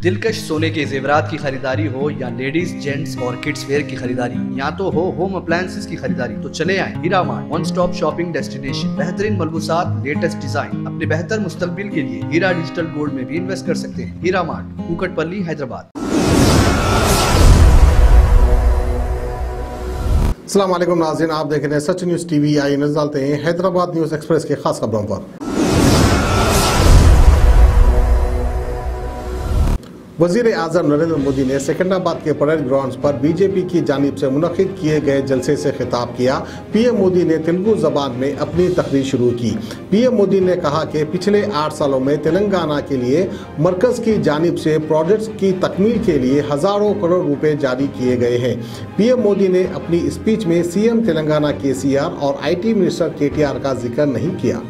दिलकश सोने के जेवरात की खरीदारी हो या लेडीज जेंट्स और किड्स वेयर की खरीदारी, या तो हो होम अप्लायंसेस की खरीदारी, तो चले आए Heera Mart, one stop shopping destination. बेहतरीन मलबूसात, लेटेस्ट डिजाइन, अपने बेहतर मुस्तकबिल के लिए हीरा डिजिटल गोल्ड में भी इन्वेस्ट कर सकते हैं। हीरा मार्ट, कुकटपल्ली, हैदराबाद। अस्सलाम वालेकुम नाज़रीन, आप देख रहे हैं सच न्यूज़ टीवी। आइए नजर डालते हैं हैदराबाद न्यूज़ एक्सप्रेस के खास खबरों पर। वज़ीर आज़म नरेंद्र मोदी ने सिकंदराबाद के परेड ग्राउंड्स पर बीजेपी की जानिब से मुनक़िद किए गए जलसे से खिताब किया। पीएम मोदी ने तेलुगु ज़बान में अपनी तकरीर शुरू की। पीएम मोदी ने कहा कि पिछले 8 सालों में तेलंगाना के लिए मरकज़ की जानिब से प्रोजेक्ट्स की तकमील के लिए हज़ारों करोड़ रुपए जारी किए गए हैं। पीएम मोदी ने अपनी स्पीच में सीएम तेलंगाना KCR और IT मिनिस्टर KTR का जिक्र नहीं किया।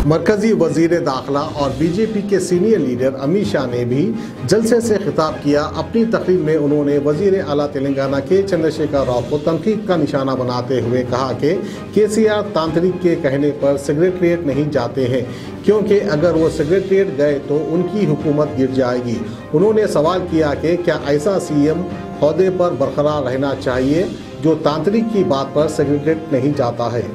मरकजी वजीर दाखिला और बीजेपी के सीनियर लीडर अमित शाह ने भी जलसे से खिताब किया। अपनी तकरीर में उन्होंने वजीर आला तेलंगाना के चंद्रशेखर राव को तनकीद का निशाना बनाते हुए कहा कि KCR तांत्रिक के कहने पर सेक्रेटरिएट नहीं जाते हैं, क्योंकि अगर वो सेक्रेटरिएट गए तो उनकी हुकूमत गिर जाएगी। उन्होंने सवाल किया कि क्या ऐसा सीएम ओहदे पर बरकरार रहना चाहिए जो तांत्रिक की बात पर सेक्रेटरिएट नहीं जाता है।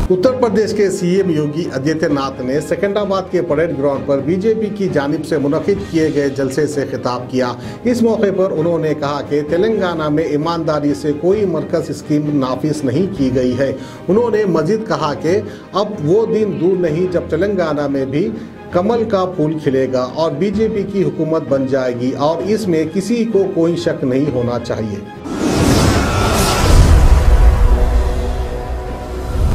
उत्तर प्रदेश के सीएम योगी आदित्यनाथ ने सिकंदराबाद के परेड ग्राउंड पर बीजेपी की जानिब से मुनक़िद किए गए जलसे से खिताब किया। इस मौके पर उन्होंने कहा कि तेलंगाना में ईमानदारी से कोई मरकज़ स्कीम नाफिज नहीं की गई है। उन्होंने मजीद कहा कि अब वो दिन दूर नहीं जब तेलंगाना में भी कमल का फूल खिलेगा और बीजेपी की हुकूमत बन जाएगी, और इसमें किसी को कोई शक नहीं होना चाहिए।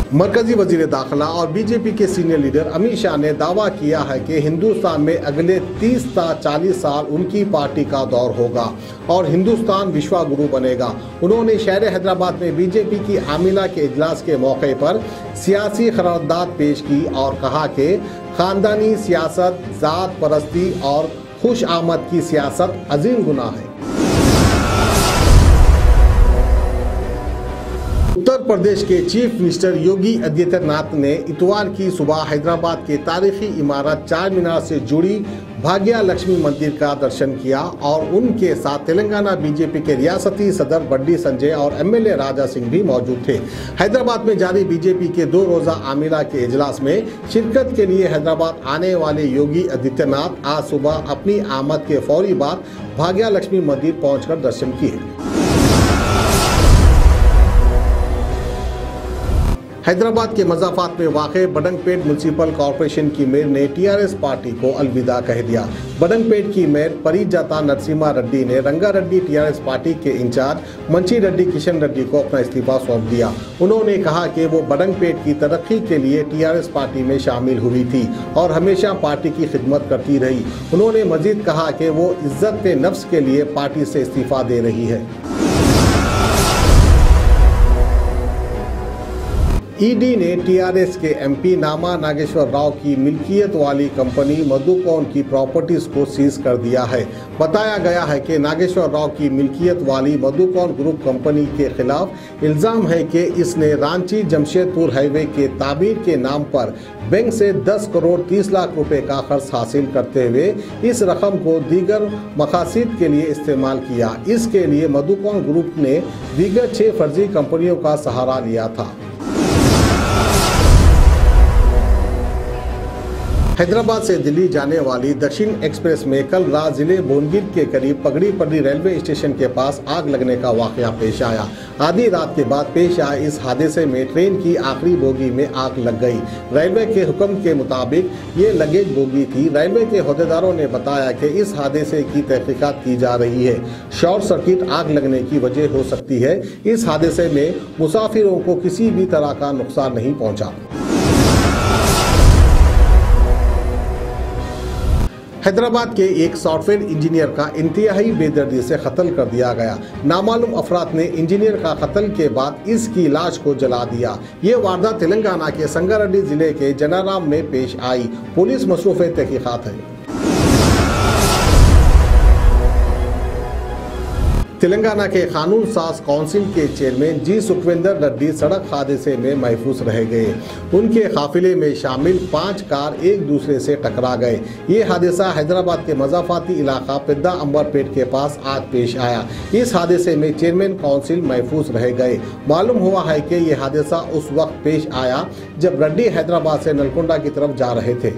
मरकजी वजीर दाखिला और बीजेपी के सीनियर लीडर अमित शाह ने दावा किया है कि हिंदुस्तान में अगले 30 से 40 साल उनकी पार्टी का दौर होगा और हिंदुस्तान विश्वगुरु बनेगा। उन्होंने शहर हैदराबाद में बीजेपी की आमिला के इजलास के मौके पर सियासी करारदाद पेश की और कहा कि खानदानी सियासत, जात परस्ती और खुश आमद की सियासत अजीम गुनाह है। उत्तर प्रदेश के चीफ मिनिस्टर योगी आदित्यनाथ ने इतवार की सुबह हैदराबाद के तारीखी इमारत चार मीनार से जुड़ी भाग्य लक्ष्मी मंदिर का दर्शन किया और उनके साथ तेलंगाना बीजेपी के रियासती सदर बड्डी संजय और MLA राजा सिंह भी मौजूद थे। हैदराबाद में जारी बीजेपी के 2 रोज़ा आमिला के इजलास में शिरकत के लिए हैदराबाद आने वाले योगी आदित्यनाथ आज सुबह अपनी आमद के फौरी बाद भाग्य लक्ष्मी मंदिर पहुंचकर दर्शन किए। हैदराबाद के मज़ाफात में वाक़ बडंगपेट म्यूनसिपल कॉरपोरेशन की मेयर ने TRS पार्टी को अलविदा कह दिया। बडंगपेट की मेयर परिजाता नरसिम्हा रेड्डी ने रंगारेड्डी TRS पार्टी के इंचार्ज मंची रेड्डी किशन रेड्डी को अपना इस्तीफा सौंप दिया। उन्होंने कहा कि वो बडंगपेट की तरक्की के लिए TRS पार्टी में शामिल हुई थी और हमेशा पार्टी की खिदमत करती रही। उन्होंने मजीद कहा कि वो इज्जत नफ्स के लिए पार्टी से इस्तीफा दे रही है। ED ने TRS के MP नामा नागेश्वर राव की मिल्कियत वाली कंपनी मधुकौन की प्रॉपर्टीज को सीज कर दिया है। बताया गया है कि नागेश्वर राव की मिल्कियत वाली मधुकौन ग्रुप कंपनी के खिलाफ इल्ज़ाम है कि इसने रांची जमशेदपुर हाईवे के ताबीर के नाम पर बैंक से 10 करोड़ 30 लाख रुपए का कर्ज हासिल करते हुए इस रकम को दीगर मकासद के लिए इस्तेमाल किया। इसके लिए मधुकौन ग्रुप ने दीगर 6 फर्जी कंपनियों का सहारा लिया था। हैदराबाद से दिल्ली जाने वाली दक्षिण एक्सप्रेस में कल रात जिले भुवनगिर के करीब पगड़ी पल्ली रेलवे स्टेशन के पास आग लगने का वाकया पेश आया। आधी रात के बाद पेश आए इस हादसे में ट्रेन की आखिरी बोगी में आग लग गई। रेलवे के हुक्म के मुताबिक ये लगेज बोगी थी। रेलवे के अहदेदारों ने बताया कि इस हादसे की तहकीकात की जा रही है। शॉर्ट सर्किट आग लगने की वजह हो सकती है। इस हादसे में मुसाफिरों को किसी भी तरह का नुकसान नहीं पहुँचा। हैदराबाद के एक सॉफ्टवेयर इंजीनियर का इंतहाई बेदर्दी से कत्ल कर दिया गया। नामालूम अफराद ने इंजीनियर का कत्ल के बाद इसकी लाश को जला दिया। ये वारदात तेलंगाना के संगारेड्डी जिले के जनाराम में पेश आई। पुलिस मसरूफ़ तहकीकात है। तेलंगाना के कानून साज काउंसिल के चेयरमैन जी सुखविंदर रेड्डी सड़क हादसे में महफूज रह गए। उनके काफिले में शामिल 5 कार एक दूसरे से टकरा गए। ये हादसा हैदराबाद के मजाफाती इलाका पिद्दा अंबरपेट के पास आज पेश आया। इस हादसे में चेयरमैन काउंसिल महफूज रह गए। मालूम हुआ है कि यह हादसा उस वक्त पेश आया जब रेड्डी हैदराबाद से नलकुंडा की तरफ जा रहे थे।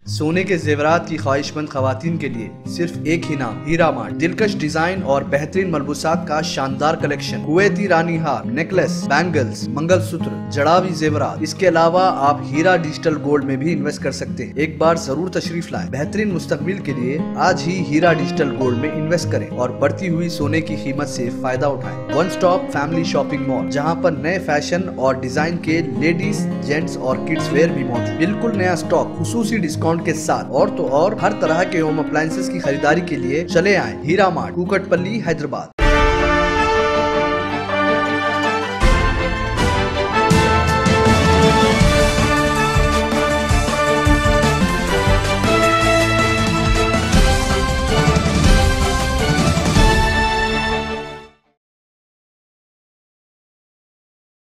सोने के जेवरात की ख्वाहिशमंद खवातीन के लिए सिर्फ एक ही नाम, हीरा मार्ट। दिलकश डिजाइन और बेहतरीन मलबूसात का शानदार कलेक्शन, कुवैती रानी हार, नेकलेस, बैंगल्स, मंगलसूत्र, जड़ावी जेवरात। इसके अलावा आप हीरा डिजिटल गोल्ड में भी इन्वेस्ट कर सकते हैं। एक बार जरूर तशरीफ लाएं। बेहतरीन मुस्तकबिल के लिए आज ही हीरा डिजिटल गोल्ड में इन्वेस्ट करें और बढ़ती हुई सोने की कीमत से फायदा उठाएं। One stop family shopping mall, जहां पर नए फैशन और डिजाइन के लेडीज, जेंट्स और किड्स वेयर भी मौजूद। बिल्कुल नया स्टॉक, खुसूसी डिस्काउंट के साथ। और तो और हर तरह के होम अप्लायंसेस की खरीदारी के लिए चले आए हीरा मार्ट, कुकटपल्ली, हैदराबाद।